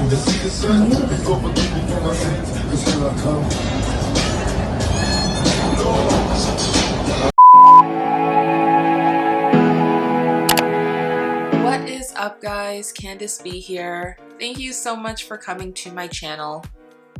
to see the sun. Before forgive me for my sins, 'cause here I come. What is up, guys? Candice B here. Thank you so much for coming to my channel.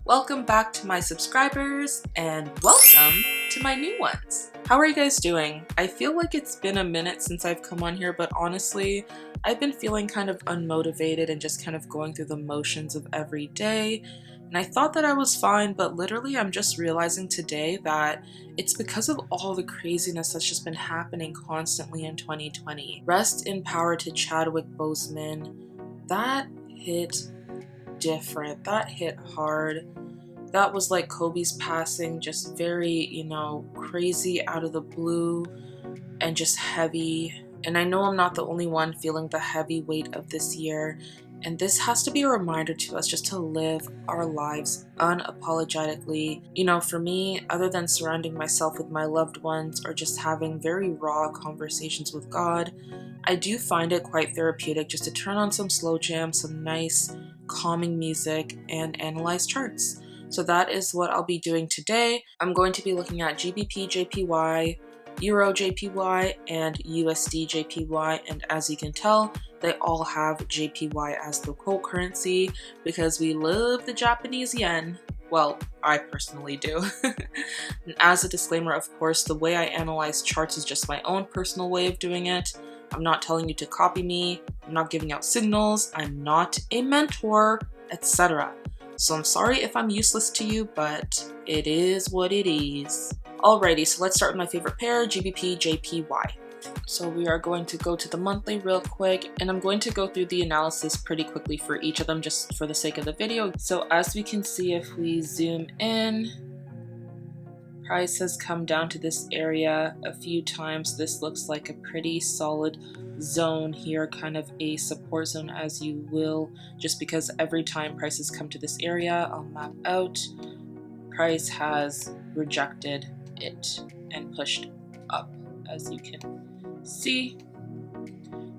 Welcome back to my subscribers and welcome to my new ones. How are you guys doing? I feel like it's been a minute since I've come on here, but honestly, I've been feeling kind of unmotivated and just kind of going through the motions of every day. And I thought that I was fine, but literally I'm just realizing today that it's because of all the craziness that's just been happening constantly in 2020. Rest in power to Chadwick Boseman. That hit different. That hit hard. That was like Kobe's passing, just very, crazy out of the blue and just heavy. And I know I'm not the only one feeling the heavy weight of this year. And this has to be a reminder to us just to live our lives unapologetically. For me, other than surrounding myself with my loved ones or just having very raw conversations with God, I do find it quite therapeutic just to turn on some slow jam, some nice calming music, and analyze charts. So that is what I'll be doing today. I'm going to be looking at GBPJPY, EURJPY, and USDJPY, and as you can tell, they all have JPY as the core currency because we love the Japanese yen. Well, I personally do. And as a disclaimer, of course, the way I analyze charts is just my own personal way of doing it. I'm not telling you to copy me, I'm not giving out signals, I'm not a mentor, etc. So I'm sorry if I'm useless to you, but it is what it is. Alrighty, so let's start with my favorite pair, GBPJPY. So we are going to go to the monthly real quick, and I'm going to go through the analysis pretty quickly for each of them just for the sake of the video. So as we can see, if we zoom in, price has come down to this area a few times. This looks like a pretty solid zone here, kind of a support zone as you will, just because every time prices come to this area, I'll map out, price has rejected it and pushed up, as you can see.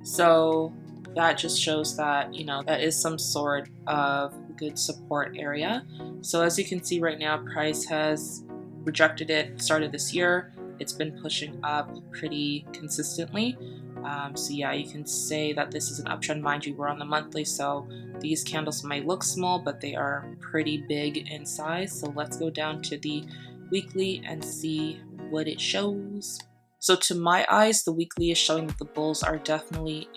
So that just shows that, that is some sort of good support area. So as you can see right now, price has rejected it, started this year. It's been pushing up pretty consistently. So yeah, you can say that this is an uptrend. Mind you, we're on the monthly, so these candles might look small, but they are pretty big in size. So let's go down to the weekly and see what it shows. So to my eyes, the weekly is showing that the bulls are definitely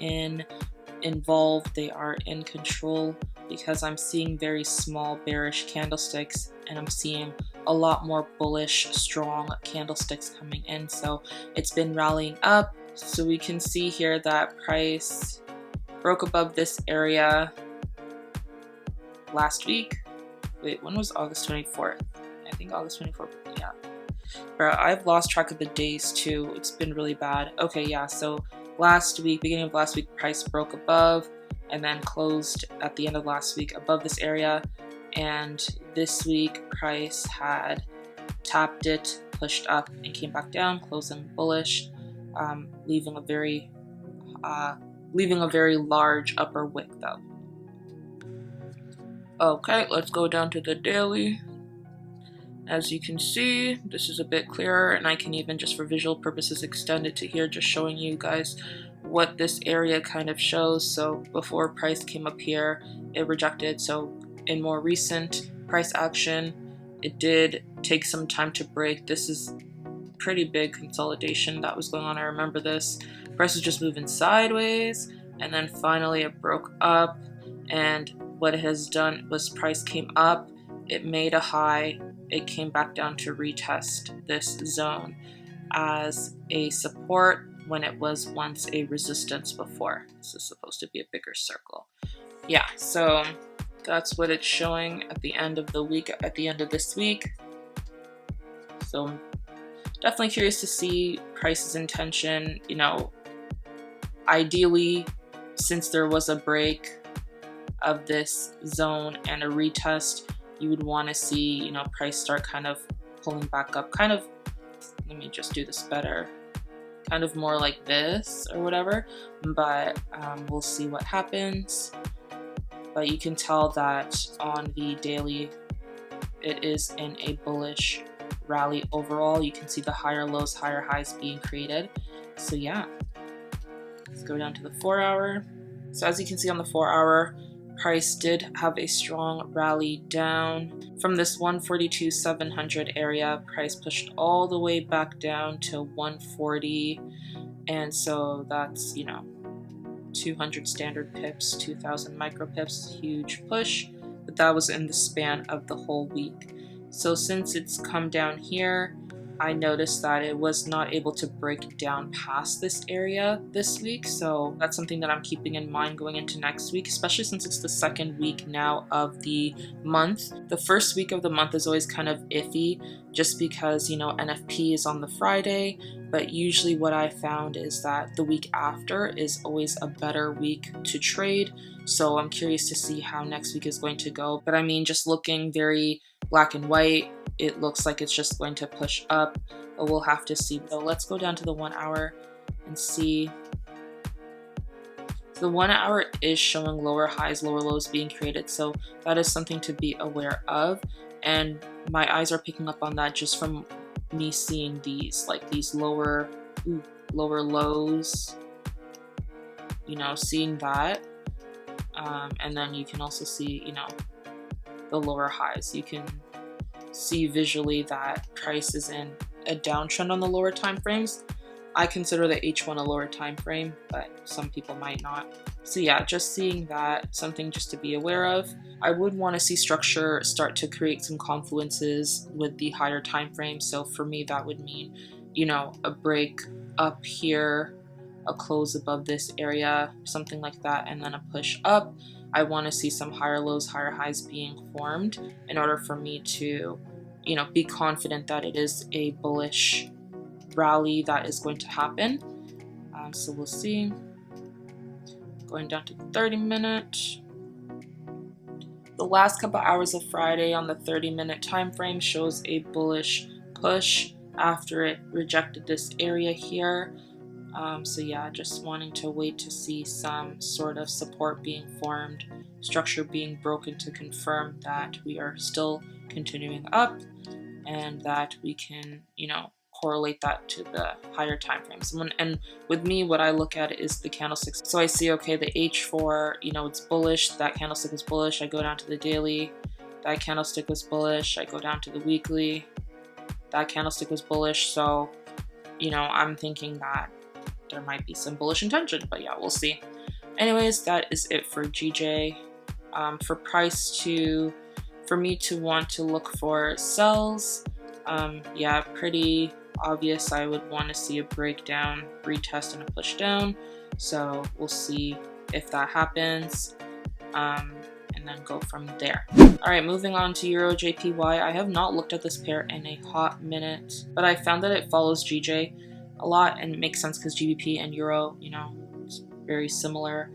involved. They are in control because I'm seeing very small bearish candlesticks and I'm seeing a lot more bullish, strong candlesticks coming in. So it's been rallying up. So we can see here that price broke above this area last week. Wait, when was August 24th? I think August 24th, yeah. Bro, I've lost track of the days too. It's been really bad. Okay, yeah, so last week, beginning of last week, price broke above and then closed at the end of last week above this area. And this week, price had tapped it, pushed up, and came back down, closing bullish, leaving a very large upper wick though. Okay, let's go down to the daily. As you can see, this is a bit clearer, and I can even just for visual purposes extend it to here, just showing you guys what this area kind of shows. So before price came up here, it rejected. So in more recent price action, it did take some time to break. This is pretty big consolidation that was going on. I remember this. Price was just moving sideways, and then finally it broke up, and what it has done was price came up, it made a high, it came back down to retest this zone as a support when it was once a resistance before. This is supposed to be a bigger circle. Yeah, so that's what it's showing at the end of the week, at the end of this week. So definitely curious to see price's intention. Ideally, since there was a break of this zone and a retest, you would want to see, price start kind of pulling back up, kind of, let me just do this better, kind of more like this or whatever, but we'll see what happens. but you can tell that on the daily it is in a bullish rally overall. You can see the higher lows, higher highs being created. So yeah, let's go down to the 4-hour. So as you can see on the 4-hour, price did have a strong rally down from this 142,700 area. Price pushed all the way back down to 140, and so that's, you know, 200 standard pips, 2,000 micro pips, huge push, but that was in the span of the whole week. So since it's come down here, I noticed that it was not able to break down past this area this week, so that's something that I'm keeping in mind going into next week, especially since it's the second week now of the month. The first week of the month is always kind of iffy just because, you know, NFP is on the Friday, but usually what I found is that the week after is always a better week to trade, so I'm curious to see how next week is going to go. But I mean, just looking very black and white, it looks like it's just going to push up, but we'll have to see. So let's go down to the 1-hour and see. The 1-hour is showing lower highs, lower lows being created, so that is something to be aware of, and my eyes are picking up on that just from me seeing these, like these lower lows, you know, seeing that, and then you can also see, you know, the lower highs. You can see visually that price is in a downtrend on the lower time frames. I consider the H1 a lower time frame, but some people might not. So yeah, just seeing that, something just to be aware of. I would want to see structure start to create some confluences with the higher time frame. So for me, that would mean, you know, a break up here, a close above this area, something like that, and then a push up. I want to see some higher lows, higher highs being formed in order for me to, you know, be confident that it is a bullish rally that is going to happen. So we'll see. Going down to the 30-minute. The last couple hours of Friday on the 30-minute time frame shows a bullish push after it rejected this area here. So yeah, just wanting to wait to see some sort of support being formed, structure being broken to confirm that we are still continuing up and that we can, you know, correlate that to the higher time frames. And with me, what I look at is the candlesticks. So I see, okay, the H4, you know, it's bullish. That candlestick was bullish. I go down to the daily. That candlestick was bullish. I go down to the weekly. That candlestick was bullish. So, you know, I'm thinking that there might be some bullish intention, but yeah, we'll see. Anyways, that is it for GJ. For me to want to look for sells, yeah, pretty obvious. I would want to see a breakdown, retest, and a push down. So we'll see if that happens, and then go from there. All right, moving on to EURJPY. I have not looked at this pair in a hot minute, but I found that it follows GJ a lot, and it makes sense because GBP and Euro, you know, it's very similar.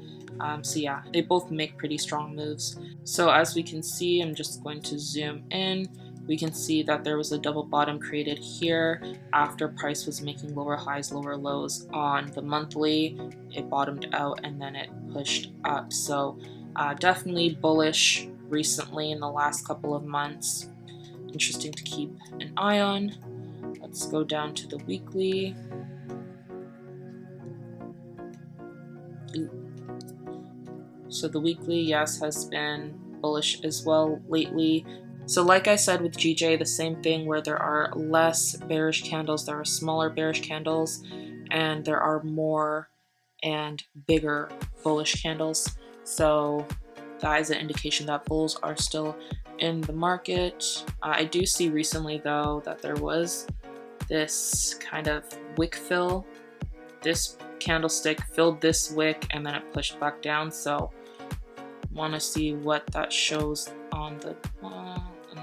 So yeah, they both make pretty strong moves. So as we can see, I'm just going to zoom in. We can see that there was a double bottom created here after price was making lower highs, lower lows on the monthly. It bottomed out and then it pushed up. So definitely bullish recently in the last couple of months. Interesting to keep an eye on. Let's go down to the weekly. So the weekly, yes, has been bullish as well lately. So like I said with GJ, the same thing where there are less bearish candles, there are smaller bearish candles, and there are more and bigger bullish candles. So that is an indication that bulls are still in the market. I do see recently though that there was this kind of wick fill. This candlestick filled this wick and then it pushed back down. So want to see what that shows on the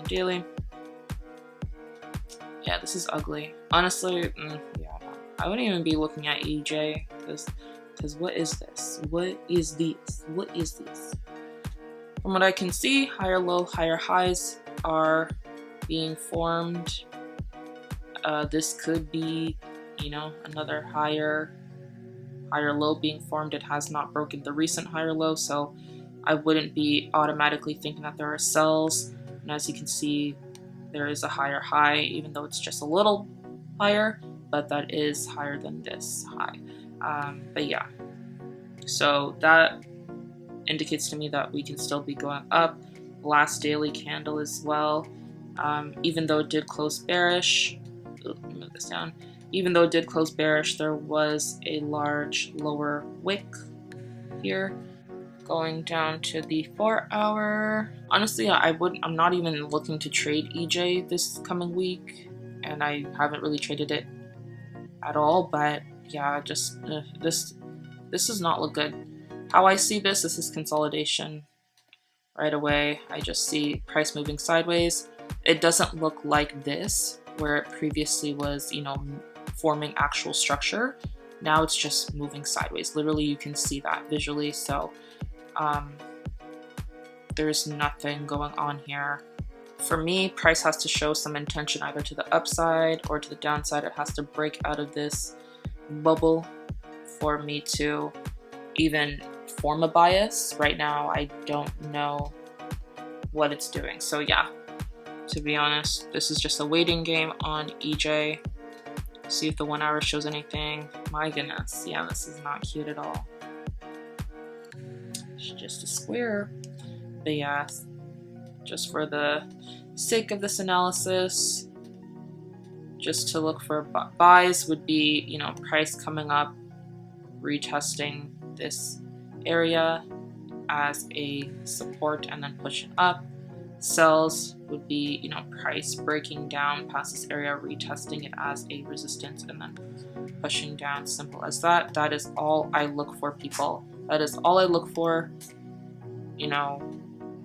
daily. Yeah, this is ugly. Honestly, yeah, I wouldn't even be looking at EJ because what is this? What is this? What is this? From what I can see, higher low, higher highs are being formed. This could be, you know, another higher low being formed. It has not broken the recent higher low, so I wouldn't be automatically thinking that there are sells. And as you can see, there is a higher high, even though it's just a little higher, but that is higher than this high. But yeah, so that indicates to me that we can still be going up. Last daily candle as well, even though it did close bearish. Let me move this down. Even though it did close bearish, there was a large lower wick here. Going down to the 4 hour. Honestly, I'm not even looking to trade EJ this coming week, and I haven't really traded it at all. But yeah, just this does not look good. How I see this is consolidation right away. I just see price moving sideways. It doesn't look like this, where it previously was, you know, forming actual structure. Now it's just moving sideways. Literally, you can see that visually. So there's nothing going on here. For me, price has to show some intention either to the upside or to the downside. It has to break out of this bubble for me to even form a bias. Right now, I don't know what it's doing. So yeah, to be honest, this is just a waiting game on EJ. See if the 1 hour shows anything. My goodness, yeah, this is not cute at all. It's just a square. But yeah, just for the sake of this analysis, just to look for buys would be, you know, price coming up, retesting this area as a support and then pushing up. Sells would be, you know, price breaking down past this area, retesting it as a resistance and then pushing down. Simple as that. That is all I look for, people. That is all I look for. You know,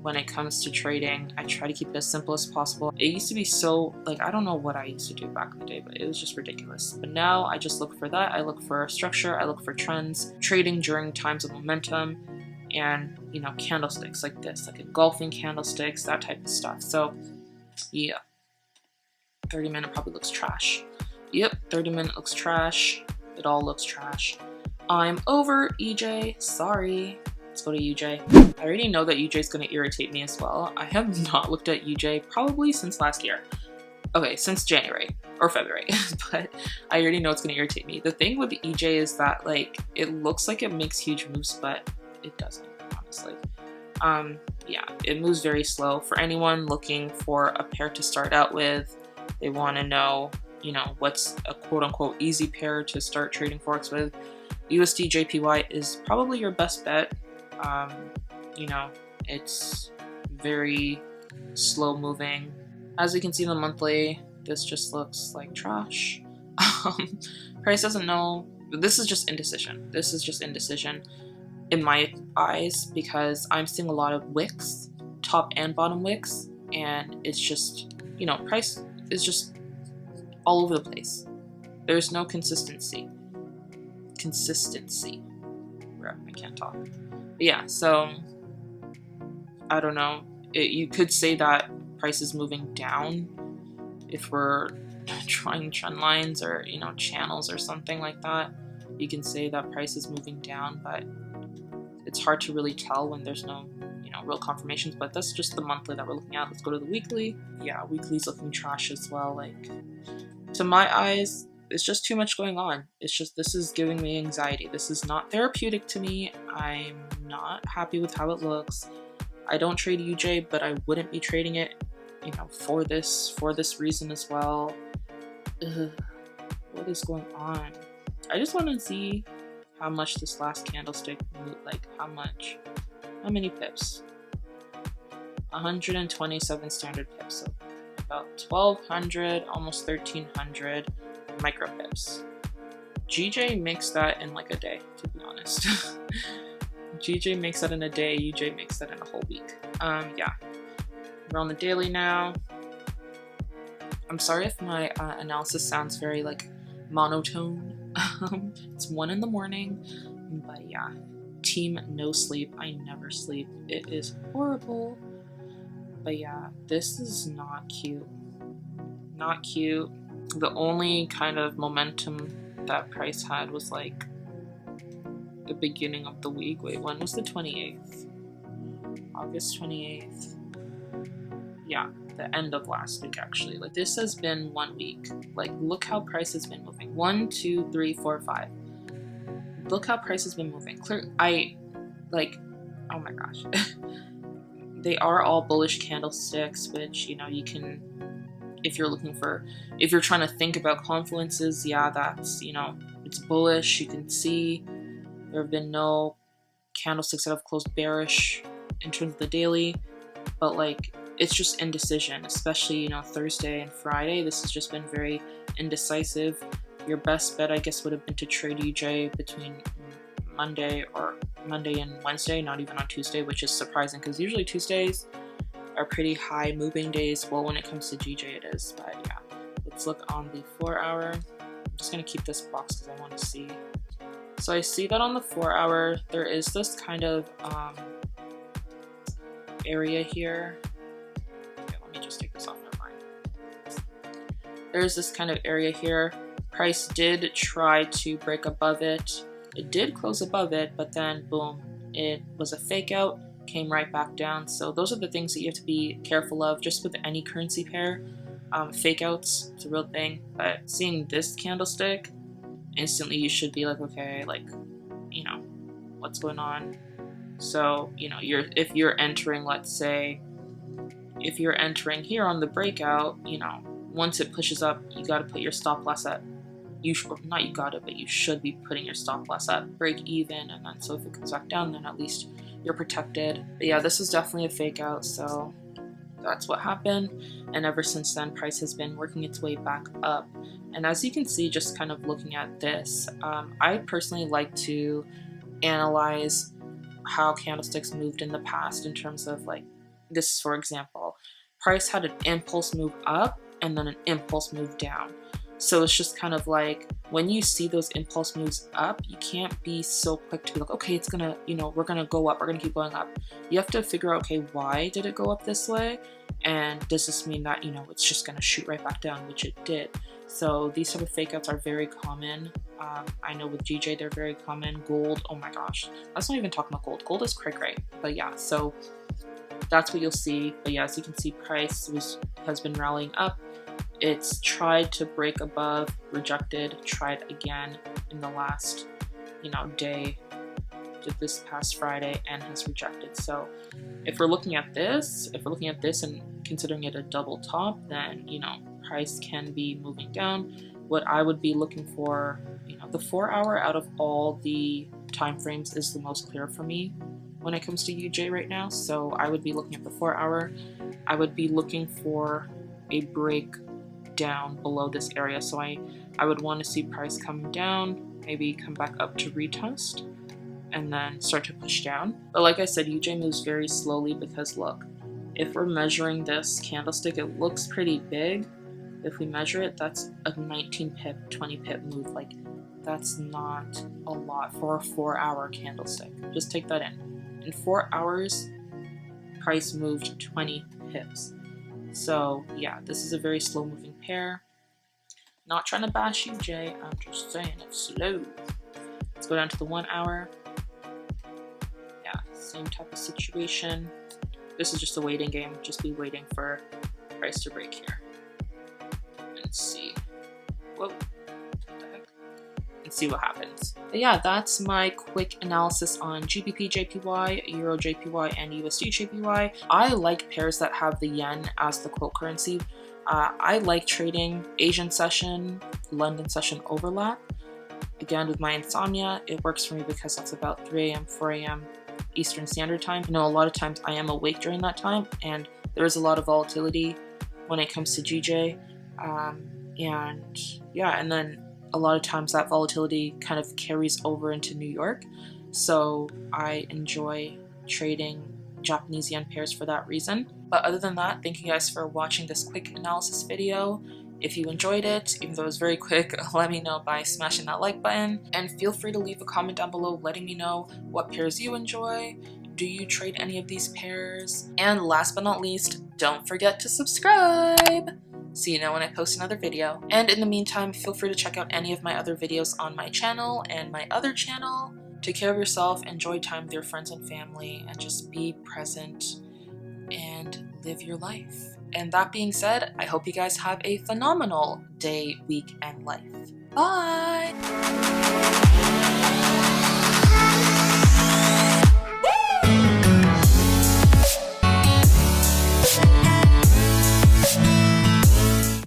when it comes to trading, I try to keep it as simple as possible. It used to be so, like, I don't know what I used to do back in the day, but it was just ridiculous. But now I just look for that. I look for structure, I look for trends, trading during times of momentum, and, you know, candlesticks like this, like engulfing candlesticks, that type of stuff. So yeah, 30-minute probably looks trash. Yep, 30-minute looks trash. It all looks trash. I'm over EJ, sorry. Let's go to UJ. I already know that UJ is going to irritate me as well. I have not looked at UJ probably since last year. Okay, since January or February, but I already know it's going to irritate me. The thing with EJ is that, like, it looks like it makes huge moves, but it doesn't, honestly. Yeah, it moves very slow. For anyone looking for a pair to start out with, they want to know, you know, what's a quote-unquote easy pair to start trading Forex with. USDJPY is probably your best bet. You know, it's very slow moving. As you can see in the monthly, this just looks like trash. Price doesn't know. This is just indecision. This is just indecision in my eyes, because I'm seeing a lot of wicks, top and bottom wicks, and it's just, you know, price is just all over the place. There's no consistency. I can't talk. But yeah, so I don't know. You could say that price is moving down if we're drawing trend lines or, you know, channels or something like that. You can say that price is moving down, but it's hard to really tell when there's no, you know, real confirmations. But that's just the monthly that we're looking at. Let's go to the weekly. Yeah, weekly's looking trash as well. Like, to my eyes, it's just too much going on. It's just, this is giving me anxiety. This is not therapeutic to me. I'm not happy with how it looks. I don't trade UJ, but I wouldn't be trading it, you know, for this reason as well. Ugh, what is going on? I just want to see how much this last candlestick moved, like how many pips? 127 standard pips, so about 1,200, almost 1,300 micro pips. GJ makes that in like a day, to be honest. GJ makes that in a day, UJ makes that in a whole week. Yeah. We're on the daily now. I'm sorry if my analysis sounds very like monotone. It's 1 in the morning, but yeah. Team no sleep. I never sleep. It is horrible. But yeah, this is not cute. Not cute. The only kind of momentum that price had was like the beginning of the week. Wait, when was the 28th? August 28th. Yeah, the end of last week actually. Like this has been 1 week. Like look how price has been moving. 1, 2, 3, 4, 5. Look how price has been moving. Oh my gosh. They are all bullish candlesticks, which, you know, you can, if you're trying to think about confluences, yeah, that's, you know, it's bullish. You can see there have been no candlesticks that have closed bearish in terms of the daily, but like it's just indecision, especially, you know, Thursday and Friday. This has just been very indecisive. Your best bet, I guess, would have been to trade UJ between Monday and Wednesday, not even on Tuesday, which is surprising because usually Tuesdays are pretty high moving days. Well, when it comes to GJ it is, but yeah. Let's look on the 4 hour. I'm just gonna keep this box because I want to see. So I see that on the 4 hour there is this kind of area here. Okay, let me just take this off, never mind. There's this kind of area here. Price did try to break above it. It did close above it, but then boom, it was a fake out, came right back down. So those are the things that you have to be careful of just with any currency pair. Fake outs, it's a real thing, but seeing this candlestick, instantly you should be like, okay, like, you know, what's going on? So, you know, if you're entering, let's say, if you're entering here on the breakout, you know, once it pushes up, you got to put your stop loss at, you should be putting your stop loss at break even, and then so if it comes back down, then at least you're protected. But yeah, this is definitely a fake out, so that's what happened. And ever since then, price has been working its way back up. And as you can see, just kind of looking at this, I personally like to analyze how candlesticks moved in the past in terms of, like, this, for example, price had an impulse move up and then an impulse move down. So it's just kind of like, when you see those impulse moves up, you can't be so quick to be like, okay, it's gonna, you know, we're gonna go up, we're gonna keep going up. You have to figure out, okay, why did it go up this way? And does this mean that, you know, it's just gonna shoot right back down, which it did. So these type of fake outs are very common. I know with GJ, they're very common. Gold, oh my gosh. Let's not even talk about gold. Gold is cray-cray. But yeah, so that's what you'll see. But yeah, as you can see, price has been rallying up. It's tried to break above, rejected, tried again in the last, you know, day, this past Friday, and has rejected. So if we're looking at this and considering it a double top, then, you know, price can be moving down. What I would be looking for, you know, the 4 hour out of all the time frames is the most clear for me when it comes to UJ right now. So I would be looking at the 4 hour. I would be looking for a break down below this area. So I would want to see price come down, maybe come back up to retest, and then start to push down. But like I said, UJ moves very slowly because look, if we're measuring this candlestick, it looks pretty big. If we measure it, that's a 19 pip, 20 pip move. Like, that's not a lot for a 4 hour candlestick. Just take that in. In 4 hours, price moved 20 pips. So yeah, this is a very slow moving pair. Not trying to bash UJ, I'm just saying it's slow. Let's go down to the 1 hour. Yeah, same type of situation. This is just a waiting game. Just be waiting for price to break here. And see. Whoa. What the heck? And see what happens. But yeah, that's my quick analysis on GBPJPY, EURJPY, and USDJPY. I like pairs that have the yen as the quote currency. I like trading Asian session, London session overlap. Again, with my insomnia, it works for me because that's about 3 a.m., 4 a.m. Eastern Standard Time. You know, a lot of times I am awake during that time, and there is a lot of volatility when it comes to GJ. And yeah, and then a lot of times that volatility kind of carries over into New York. So I enjoy trading Japanese yen pairs for that reason. But other than that, thank you guys for watching this quick analysis video. If you enjoyed it, even though it was very quick, let me know by smashing that like button. And feel free to leave a comment down below letting me know what pairs you enjoy. Do you trade any of these pairs? And last but not least, don't forget to subscribe so you know when I post another video. And in the meantime, feel free to check out any of my other videos on my channel and my other channel. Take care of yourself, enjoy time with your friends and family, and just be present and live your life. And that being said, I hope you guys have a phenomenal day, week, and life. Bye!